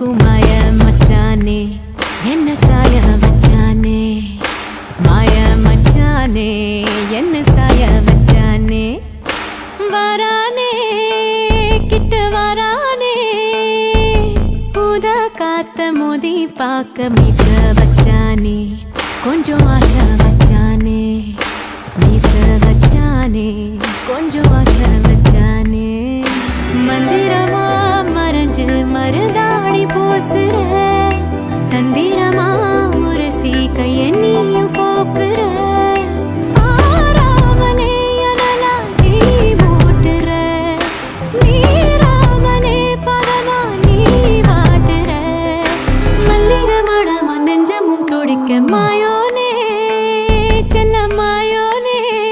எனக்கும் மாய மச்சானே என்ன சாய வச்சானே மாய மச்சானே என்ன சாய வச்சானே வரானே கிட்ட வரானே உத காத்த மோதி பார்க்க மீச வச்சானே கொஞ்சம் ஆசை வச்சானே மீச வச்சானே கொஞ்சம் ஆசை வச்சானே மந்திரமா மறைஞ்சு மருதா